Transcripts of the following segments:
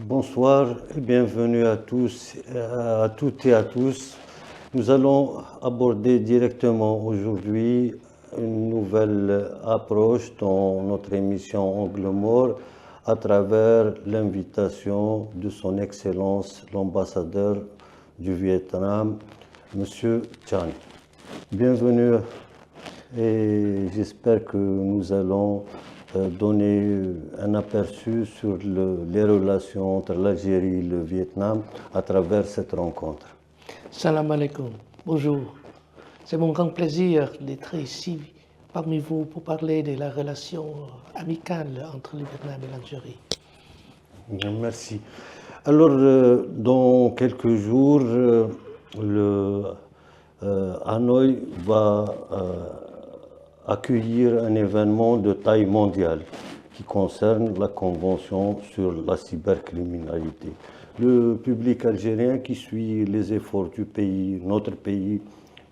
Bonsoir et bienvenue à tous, à toutes et à tous. Nous allons aborder directement aujourd'hui une nouvelle approche dans notre émission Angle Mort à travers l'invitation de son Excellence l'ambassadeur du Vietnam, M. Chan. Bienvenue et j'espère que nous allons donner un aperçu sur les relations entre l'Algérie et le Vietnam à travers cette rencontre. Salam alaikum, bonjour. C'est mon grand plaisir d'être ici parmi vous pour parler de la relation amicale entre le Vietnam et l'Algérie. Merci. Alors, dans quelques jours, Hanoï va accueillir un événement de taille mondiale qui concerne la Convention sur la cybercriminalité. Le public algérien qui suit les efforts du pays, notre pays,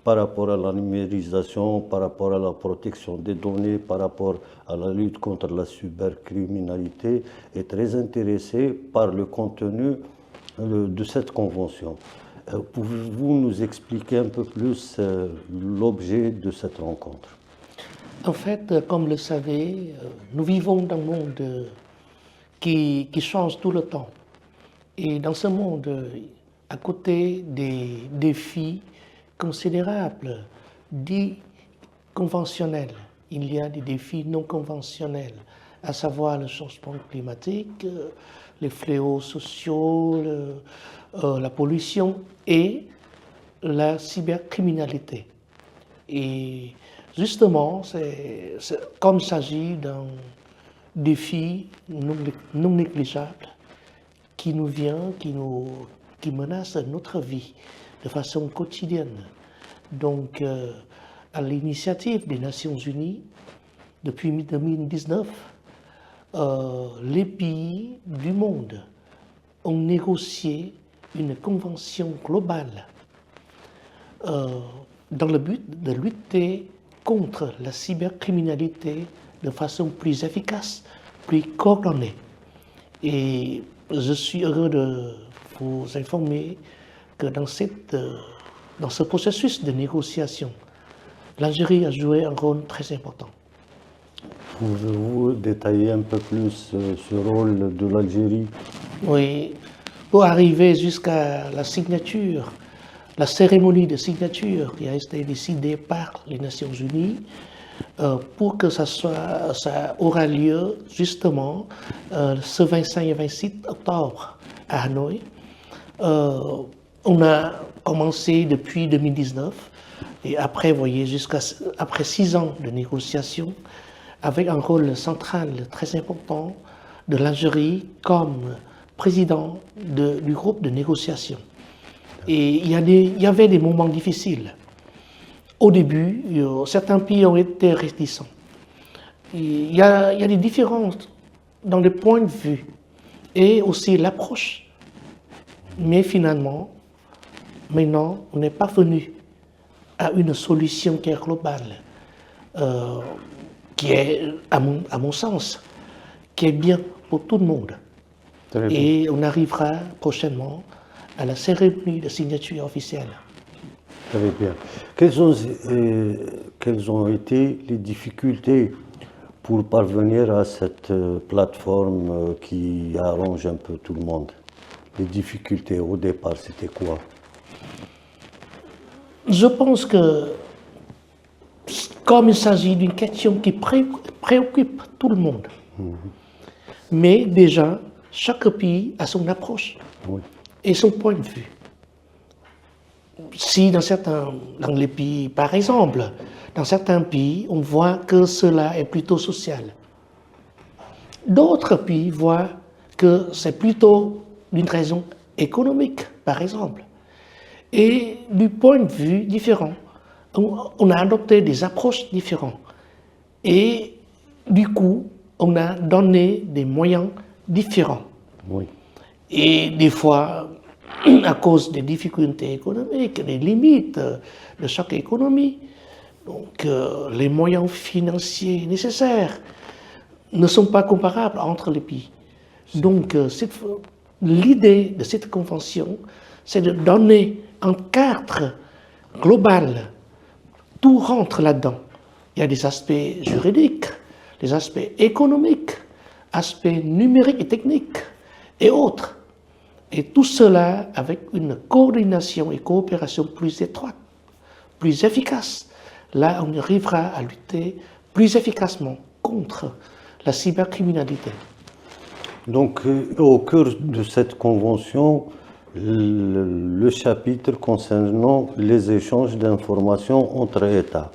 par rapport à la numérisation, par rapport à la protection des données, par rapport à la lutte contre la cybercriminalité, est très intéressé par le contenu de cette convention. Pouvez-vous nous expliquer un peu plus l'objet de cette rencontre ? En fait, comme le savez, nous vivons dans un monde qui change tout le temps. Et dans ce monde, à côté des défis considérables, dits conventionnels, il y a des défis non conventionnels, à savoir le changement climatique, les fléaux sociaux, la pollution et la cybercriminalité. Et justement, comme il s'agit d'un défi non négligeable qui nous vient, qui menace notre vie de façon quotidienne. Donc, à l'initiative des Nations Unies, depuis 2019, les pays du monde ont négocié une convention globale dans le but de lutter contre la cybercriminalité de façon plus efficace, plus coordonnée. Et je suis heureux de vous informer que dans ce processus de négociation, l'Algérie a joué un rôle très important. Pouvez-vous détailler un peu plus ce rôle de l'Algérie ? Oui, pour arriver jusqu'à la signature, la cérémonie de signature qui a été décidée par les Nations Unies, pour que ça aura lieu justement ce 25 et 26 octobre à Hanoï. On a commencé depuis 2019 et après, vous voyez, après 6 ans de négociations, avec un rôle central très important de l'Algérie comme président du groupe de négociation. Et il y avait des moments difficiles. Au début, certains pays ont été réticents. Il y a des différences dans les points de vue et aussi l'approche. Mais finalement, maintenant, on n'est pas venu à une solution qui est globale, qui est, à mon sens, qui est bien pour tout le monde. Et on arrivera prochainement à la cérémonie de signature officielle. Très bien. Quelles ont été les difficultés pour parvenir à cette plateforme qui arrange un peu tout le monde? Les difficultés au départ, c'était quoi? Je pense que, comme il s'agit d'une question qui préoccupe tout le monde, mais déjà, chaque pays a son approche et son point de vue. Si dans les pays, par exemple, dans certains pays, on voit que cela est plutôt social. D'autres pays voient que c'est plutôt d'une raison économique, par exemple. Et du point de vue différent, on a adopté des approches différentes. Et du coup, on a donné des moyens différents. Oui. Et des fois, à cause des difficultés économiques, des limites de chaque économie, donc les moyens financiers nécessaires ne sont pas comparables entre les pays. Donc, l'idée de cette convention, c'est de donner un cadre global. Tout rentre là-dedans. Il y a des aspects juridiques, des aspects économiques, aspects numériques et techniques et autres. Et tout cela avec une coordination et coopération plus étroite, plus efficace. Là, on arrivera à lutter plus efficacement contre la cybercriminalité. Donc, au cœur de cette convention, le chapitre concernant les échanges d'informations entre États.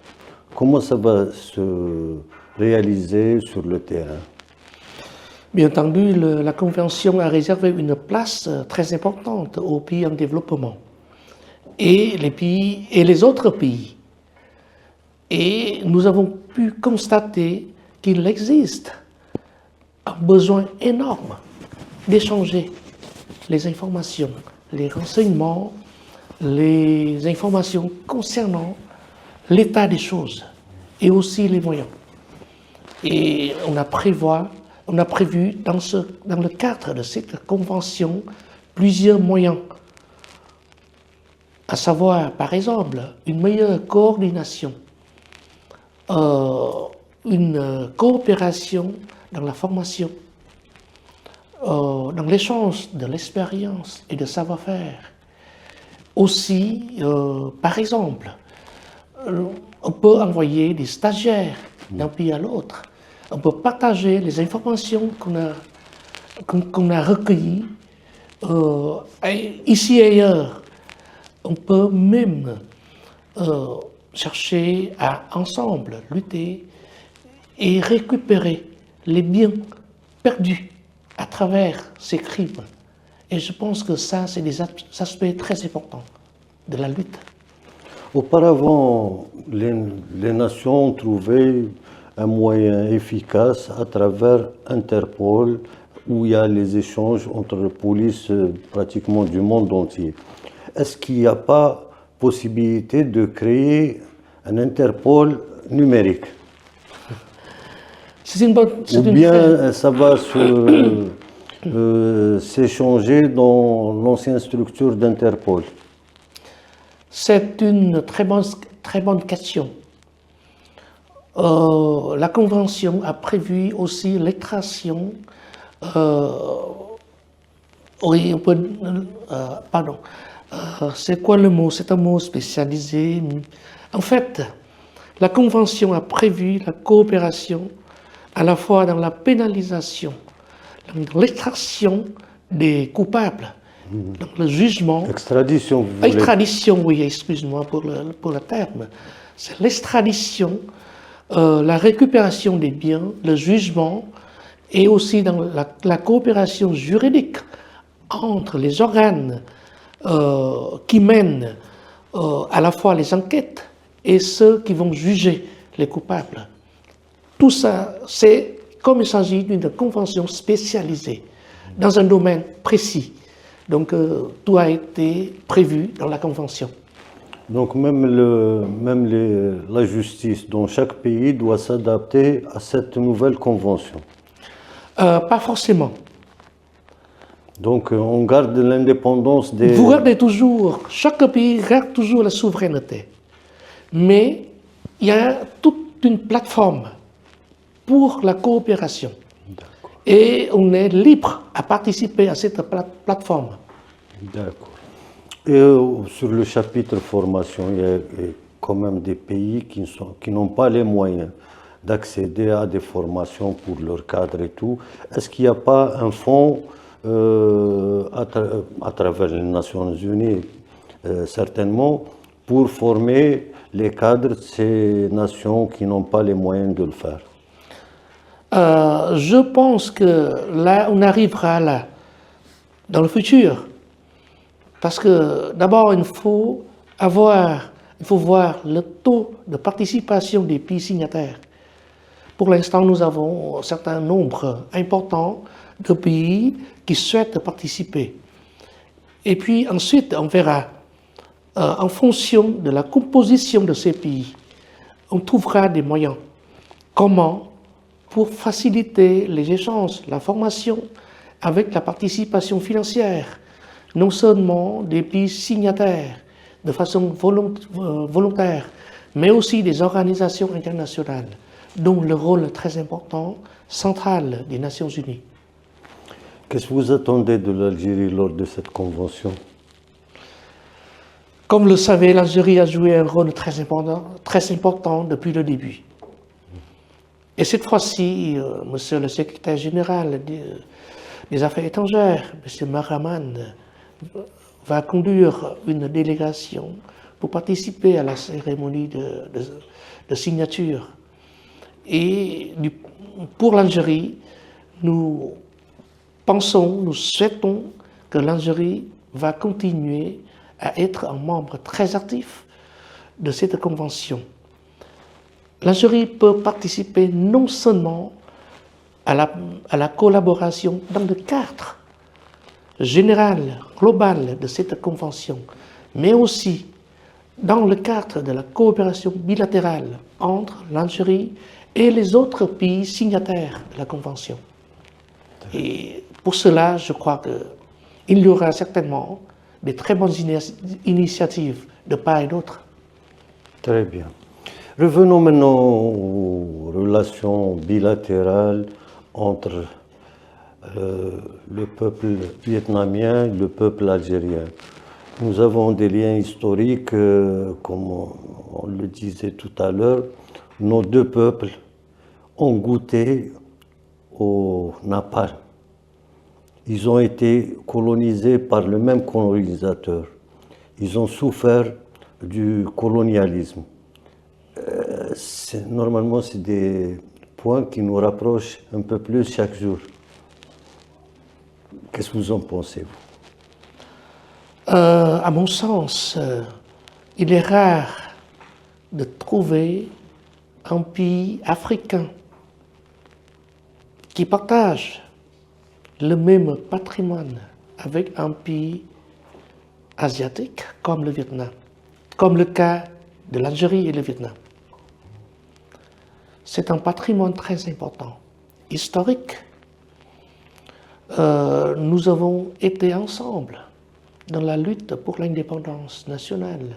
Comment ça va se réaliser sur le terrain? Bien entendu, la Convention a réservé une place très importante aux pays en développement et les autres pays. Et nous avons pu constater qu'il existe un besoin énorme d'échanger les informations, les renseignements, les informations concernant l'état des choses et aussi les moyens. Et on a prévu dans le cadre de cette convention plusieurs moyens, à savoir par exemple une meilleure coordination, une coopération dans la formation, dans l'échange de l'expérience et de savoir-faire. Aussi, par exemple, on peut envoyer des stagiaires d'un pays à l'autre. On peut partager les informations qu'on a recueillies ici et ailleurs. On peut même chercher à ensemble lutter et récupérer les biens perdus à travers ces crimes. Et je pense que ça, c'est des aspects très importants de la lutte. Auparavant, les nations ont trouvé un moyen efficace à travers Interpol, où il y a les échanges entre les polices pratiquement du monde entier. Est-ce qu'il n'y a pas possibilité de créer un Interpol numérique? Ou bien ça va s'échanger dans l'ancienne structure d'Interpol? C'est une très bonne question. La Convention a prévu aussi l'extraction, c'est quoi le mot? C'est un mot spécialisé. En fait, la Convention a prévu la coopération à la fois dans la pénalisation, dans l'extraction des coupables, dans le jugement. Extradition, vous voulez. Extradition, oui, excuse-moi pour le terme. C'est l'extradition, la récupération des biens, le jugement, et aussi dans la coopération juridique entre les organes qui mènent à la fois les enquêtes et ceux qui vont juger les coupables. Tout ça, c'est comme il s'agit d'une convention spécialisée dans un domaine précis. Donc, tout a été prévu dans la convention. Donc, même la justice dans chaque pays doit s'adapter à cette nouvelle convention? Pas forcément. Donc, on garde l'indépendance des... Vous gardez toujours, chaque pays garde toujours la souveraineté. Mais il y a toute une plateforme pour la coopération. Et on est libre à participer à cette plateforme. D'accord. Et sur le chapitre formation, il y a quand même des pays qui n'ont pas les moyens d'accéder à des formations pour leur cadre et tout. Est-ce qu'il n'y a pas un fonds à travers les Nations Unies, certainement, pour former les cadres de ces nations qui n'ont pas les moyens de le faire? Je pense que là, on arrivera là, dans le futur. Parce que d'abord, il faut voir le taux de participation des pays signataires. Pour l'instant, nous avons un certain nombre important de pays qui souhaitent participer. Et puis ensuite, on verra, en fonction de la composition de ces pays, on trouvera des moyens. Comment? Pour faciliter les échanges, la formation avec la participation financière, non seulement des pays signataires de façon volontaire, mais aussi des organisations internationales, dont le rôle très important, central des Nations Unies. Qu'est-ce que vous attendez de l'Algérie lors de cette convention? Comme vous le savez, l'Algérie a joué un rôle très important depuis le début. Et cette fois-ci, Monsieur le secrétaire général des Affaires étrangères, M. Mahraman, va conduire une délégation pour participer à la cérémonie de signature. Et pour l'Algérie, nous souhaitons que l'Algérie va continuer à être un membre très actif de cette convention. L'Algérie peut participer non seulement à la collaboration dans le cadre général, global de cette convention, mais aussi dans le cadre de la coopération bilatérale entre l'Algérie et les autres pays signataires de la convention. Et pour cela, je crois qu'il y aura certainement de très bonnes initiatives de part et d'autre. Très bien. Revenons maintenant aux relations bilatérales entre le peuple vietnamien et le peuple algérien. Nous avons des liens historiques, comme on le disait tout à l'heure. Nos deux peuples ont goûté au napalm. Ils ont été colonisés par le même colonisateur. Ils ont souffert du colonialisme. Normalement, c'est des points qui nous rapprochent un peu plus chaque jour. Qu'est-ce que vous en pensez, vous? À mon sens, il est rare de trouver un pays africain qui partage le même patrimoine avec un pays asiatique comme le Vietnam, comme le cas de l'Algérie et le Vietnam. C'est un patrimoine très important, historique. Nous avons été ensemble dans la lutte pour l'indépendance nationale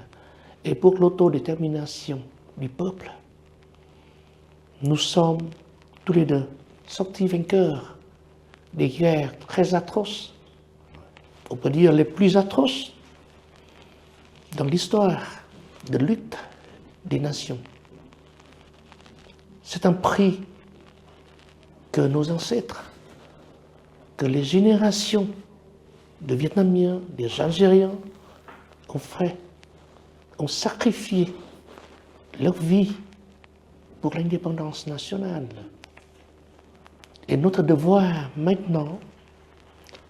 et pour l'autodétermination du peuple. Nous sommes tous les deux sortis vainqueurs des guerres très atroces, on peut dire les plus atroces dans l'histoire de lutte des nations. C'est un prix que nos ancêtres, que les générations de Vietnamiens, des Algériens ont fait, ont sacrifié leur vie pour l'indépendance nationale. Et notre devoir maintenant,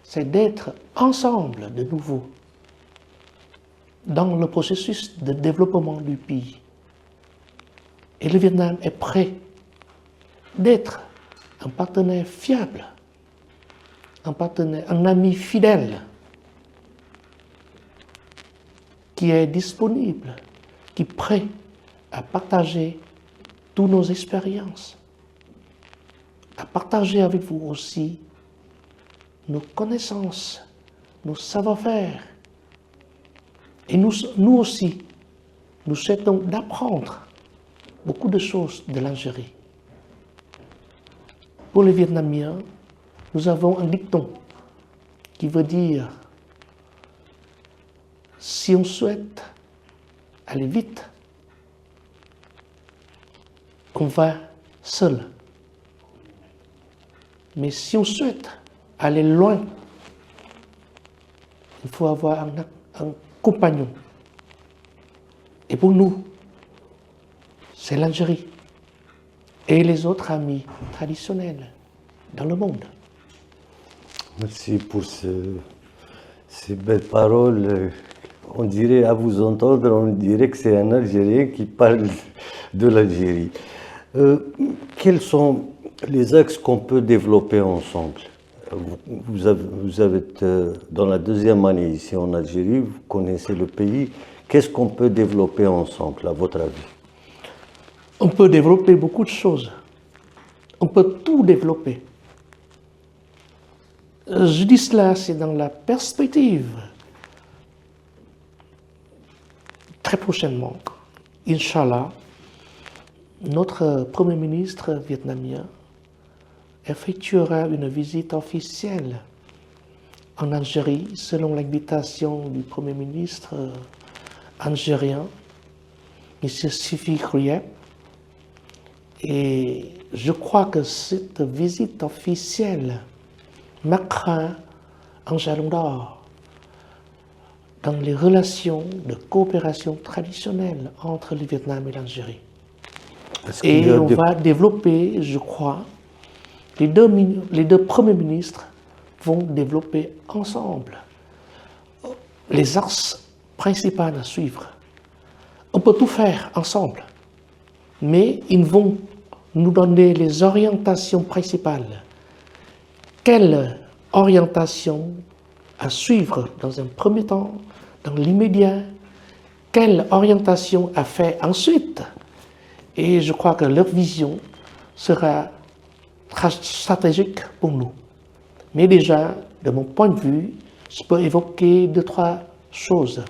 c'est d'être ensemble de nouveau dans le processus de développement du pays. Et le Vietnam est prêt d'être un partenaire fiable, un ami fidèle, qui est disponible, qui est prêt à partager toutes nos expériences, à partager avec vous aussi nos connaissances, nos savoir-faire. Et nous aussi, nous souhaitons d'apprendre beaucoup de choses de l'Algérie. Pour les Vietnamiens, nous avons un dicton qui veut dire si on souhaite aller vite, on va seul. Mais si on souhaite aller loin, il faut avoir un compagnon. Et pour nous, c'est l'Algérie et les autres amis traditionnels dans le monde. Merci pour ces belles paroles. On dirait, à vous entendre, on dirait que c'est un Algérien qui parle de l'Algérie. Quels sont les axes qu'on peut développer ensemble? Vous êtes dans la deuxième année ici en Algérie, vous connaissez le pays. Qu'est-ce qu'on peut développer ensemble, à votre avis? On peut développer beaucoup de choses. On peut tout développer. Je dis cela, c'est dans la perspective. Très prochainement, Inch'Allah, notre Premier ministre vietnamien effectuera une visite officielle en Algérie selon l'invitation du Premier ministre algérien, M. Sifi Kriep. Et je crois que cette visite officielle marquera un jalon d'or dans les relations de coopération traditionnelles entre le Vietnam et l'Algérie. Et on va développer, je crois, les deux premiers ministres vont développer ensemble les axes principaux à suivre. On peut tout faire ensemble, mais ils vont nous donner les orientations principales. Quelle orientation à suivre dans un premier temps, dans l'immédiat, quelle orientation à faire ensuite. Et je crois que leur vision sera stratégique pour nous. Mais déjà, de mon point de vue, je peux évoquer 2-3 choses.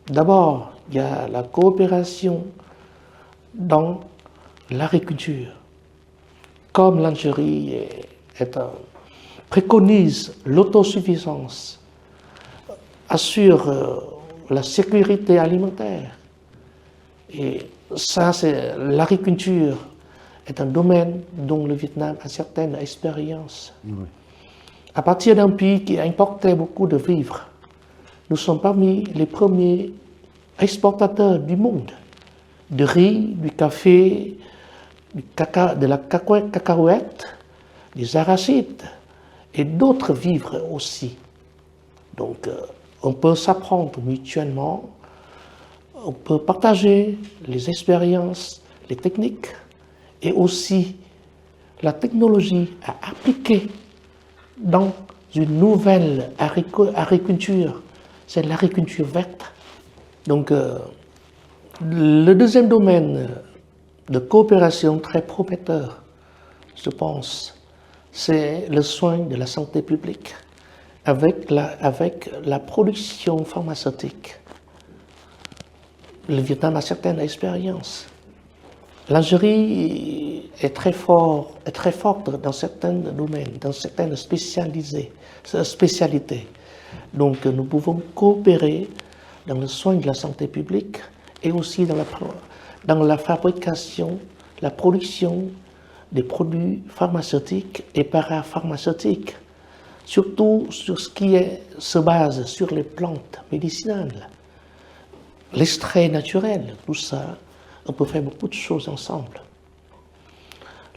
D'abord, il y a la coopération dans l'agriculture. Comme l'Algérie préconise l'autosuffisance, assure la sécurité alimentaire. Et ça, l'agriculture est un domaine dont le Vietnam a certaines expériences. Oui. À partir d'un pays qui importait beaucoup de vivres, nous sommes parmi les premiers exportateurs du monde, de riz, du café, de la cacahuète, des arachides et d'autres vivres aussi. Donc, on peut s'apprendre mutuellement, on peut partager les expériences, les techniques et aussi la technologie à appliquer dans une nouvelle agriculture, c'est l'agriculture verte. Donc, le deuxième domaine de coopération très prometteur, je pense, c'est le soin de la santé publique avec la production pharmaceutique. Le Vietnam a certaines expériences. L'Algérie est très forte dans certains domaines, dans certaines spécialités. Donc nous pouvons coopérer dans le soin de la santé publique et aussi dans la fabrication, la production des produits pharmaceutiques et parapharmaceutiques, surtout sur ce qui se base sur les plantes médicinales, l'extrait naturel, tout ça, on peut faire beaucoup de choses ensemble.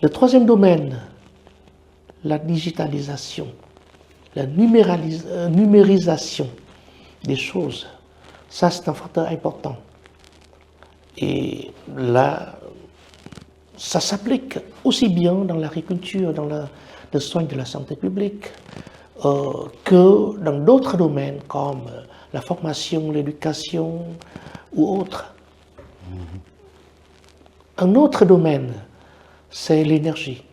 Le troisième domaine, la digitalisation, la numérisation des choses, ça c'est un facteur important. Et là, ça s'applique aussi bien dans l'agriculture, dans le soin de la santé publique, que dans d'autres domaines comme la formation, l'éducation ou autres. Un autre domaine, c'est l'énergie.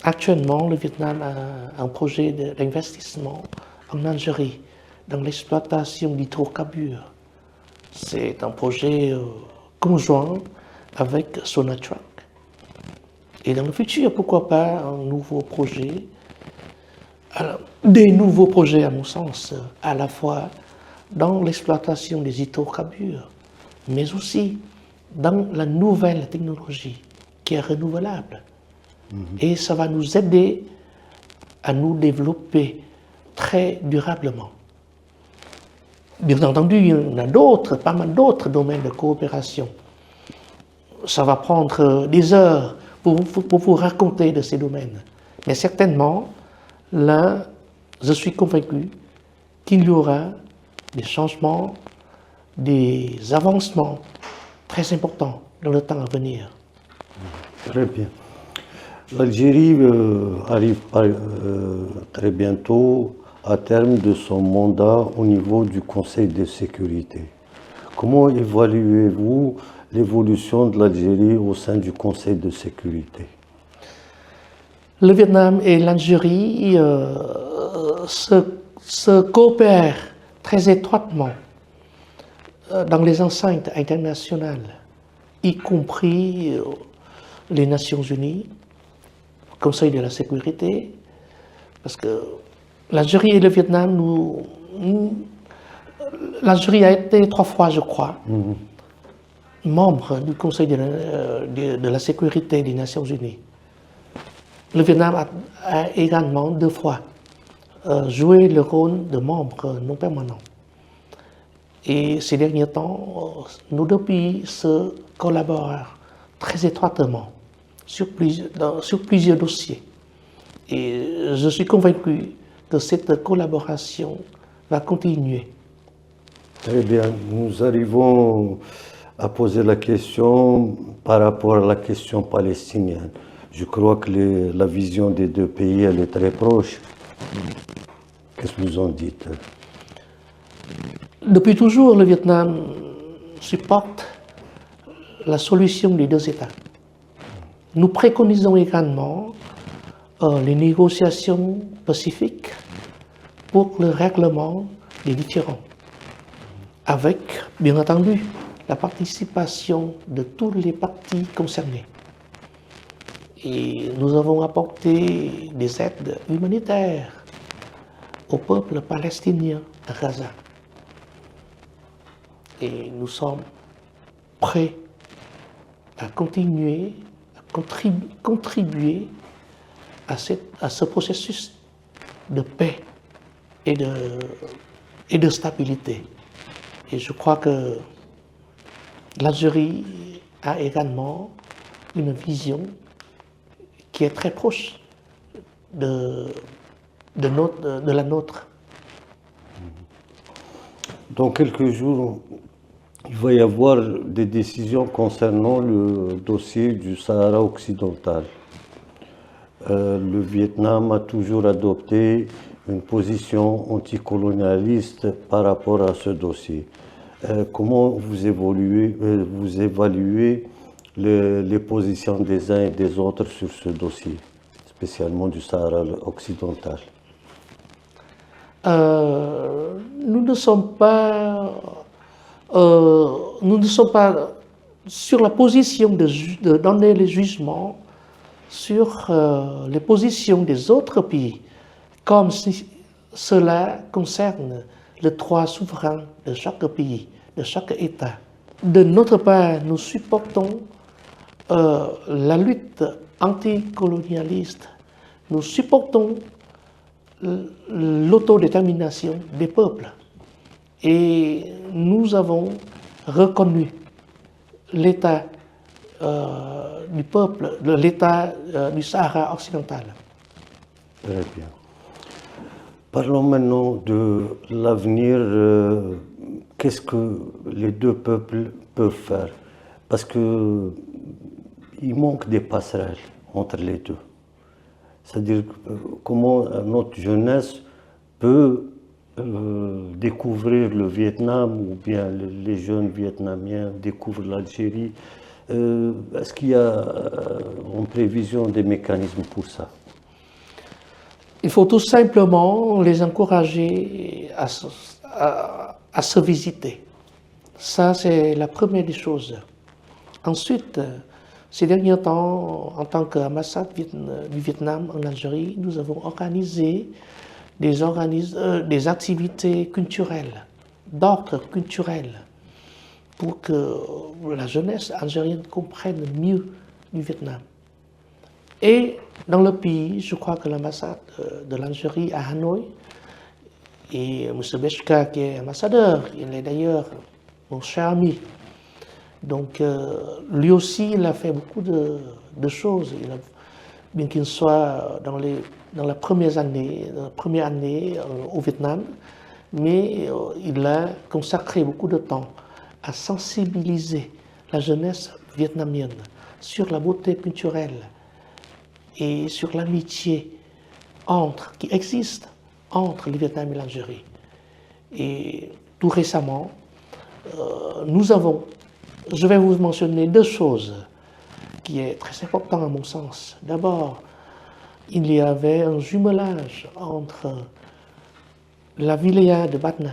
Actuellement, le Vietnam a un projet d'investissement en Algérie dans l'exploitation d'hydrocarbures. C'est un projet conjoint avec Sonatrach. Et dans le futur, pourquoi pas un nouveau projet, des nouveaux projets à mon sens, à la fois dans l'exploitation des hydrocarbures, mais aussi dans la nouvelle technologie qui est renouvelable. Et ça va nous aider à nous développer très durablement. Bien entendu, il y en a pas mal d'autres domaines de coopération. Ça va prendre des heures pour vous raconter de ces domaines. Mais certainement, là, je suis convaincu qu'il y aura des changements, des avancements très importants dans le temps à venir. Très bien. L'Algérie arrive très bientôt à terme de son mandat au niveau du Conseil de sécurité. Comment évaluez-vous l'évolution de l'Algérie au sein du Conseil de sécurité? Le Vietnam et l'Algérie se coopèrent très étroitement dans les enceintes internationales, y compris les Nations Unies, le Conseil de la sécurité, parce que l'Algérie et le Vietnam, l'Algérie a été 3 fois, je crois, membre du Conseil de la sécurité des Nations Unies. Le Vietnam a également 2 fois joué le rôle de membre non permanent. Et ces derniers temps, nos 2 pays se collaborent très étroitement sur plusieurs dossiers. Et je suis convaincu que cette collaboration va continuer. Très bien, nous arrivons à poser la question par rapport à la question palestinienne. Je crois que la vision des 2 pays, elle est très proche. Qu'est-ce que vous en dites? Depuis toujours, le Vietnam supporte la solution des 2 États. Nous préconisons également les négociations pacifiques pour le règlement des différends, avec, bien entendu, la participation de tous les parties concernées. Et nous avons apporté des aides humanitaires au peuple palestinien à Gaza. Et nous sommes prêts à continuer, à contribuer à ce processus de paix et de stabilité. Et je crois que l'Algérie a également une vision qui est très proche de la nôtre. Dans quelques jours, il va y avoir des décisions concernant le dossier du Sahara occidental. Le Vietnam a toujours adopté une position anticolonialiste par rapport à ce dossier. Comment vous évaluez les positions des uns et des autres sur ce dossier, spécialement du Sahara occidental? Nous ne sommes pas sur la position de donner les jugements sur les positions des autres pays, comme si cela concerne les droits souverains de chaque pays, de chaque État. De notre part, nous supportons la lutte anticolonialiste, nous supportons l'autodétermination des peuples et nous avons reconnu l'État du peuple, l'État du Sahara occidental. Très bien. Parlons maintenant de l'avenir. Qu'est-ce que les 2 peuples peuvent faire? Parce qu'il manque des passerelles entre les 2. C'est-à-dire comment notre jeunesse peut découvrir le Vietnam ou bien les jeunes Vietnamiens découvrent l'Algérie. Est-ce qu'il y a en prévision des mécanismes pour ça? Il faut tout simplement les encourager à se visiter. Ça, c'est la première des choses. Ensuite, ces derniers temps, en tant qu'ambassade du Vietnam en Algérie, nous avons organisé des activités culturelles, d'ordre culturel, pour que la jeunesse algérienne comprenne mieux du Vietnam. Et dans le pays, je crois que l'ambassade de l'Algérie à Hanoï, et M. Bechka qui est ambassadeur, il est d'ailleurs mon cher ami. Donc lui aussi, il a fait beaucoup de choses. Bien qu'il soit dans la première année au Vietnam, mais il a consacré beaucoup de temps à sensibiliser la jeunesse vietnamienne sur la beauté culturelle et sur l'amitié qui existe entre le Vietnam et l'Algérie. Et tout récemment, je vais vous mentionner 2 choses qui est très important à mon sens. D'abord, il y avait un jumelage entre la wilaya de Batna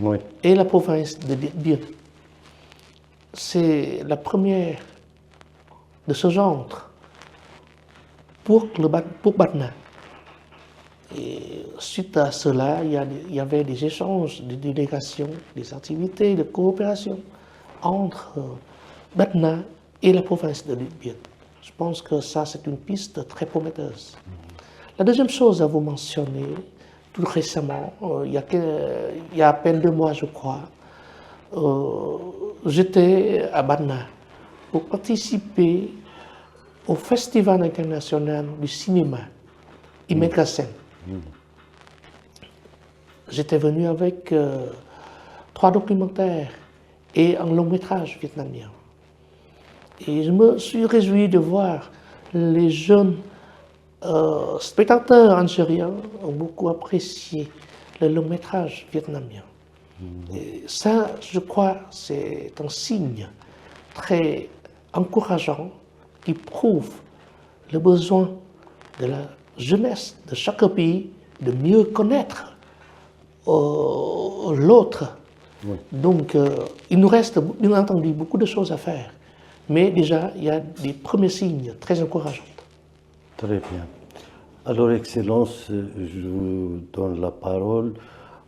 Oui, et la province de Điện Biên. C'est la première de ce genre pour Batna. Et suite à cela, il y avait des échanges de délégations, des activités de coopération entre Batna et la province de Điện Biên. Je pense que ça, c'est une piste très prometteuse. La deuxième chose à vous mentionner, tout récemment, il y a à peine 2 mois, je crois, j'étais à Batna pour participer au Festival international du cinéma, Imedgasen. J'étais venu avec 3 documentaires et un long métrage vietnamien. Et je me suis réjoui de voir les jeunes spectateurs algériens ont beaucoup apprécié le long métrage vietnamien. Et ça, je crois, c'est un signe très encourageant qui prouve le besoin de la jeunesse de chaque pays de mieux connaître l'autre. oui. Donc, il nous reste, bien entendu, beaucoup de choses à faire. Mais déjà, il y a des premiers signes très encourageants. Très bien. Alors, Excellence, je vous donne la parole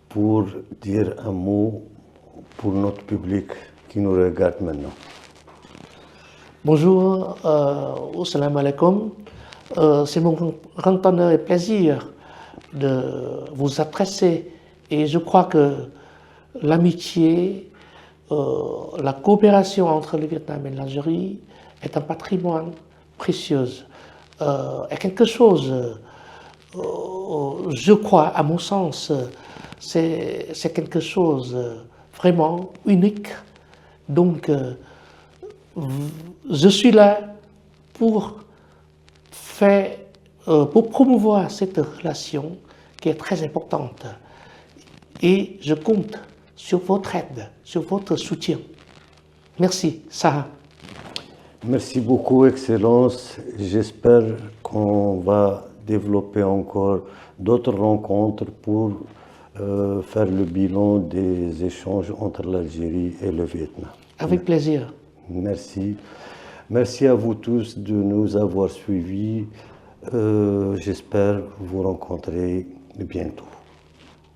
pour dire un mot pour notre public qui nous regarde maintenant. Bonjour, salam alaikum. C'est mon grand honneur et plaisir de vous adresser. Et je crois que l'amitié, la coopération entre le Vietnam et l'Algérie est un patrimoine précieux. Est quelque chose, je crois, à mon sens, c'est quelque chose vraiment unique. Donc, je suis là pour pour promouvoir cette relation qui est très importante. Et je compte sur votre aide, sur votre soutien. Merci, Sarah. Merci beaucoup, Excellence. J'espère qu'on va développer encore d'autres rencontres pour faire le bilan des échanges entre l'Algérie et le Vietnam. Avec plaisir. Merci. Merci à vous tous de nous avoir suivis. J'espère vous rencontrer bientôt.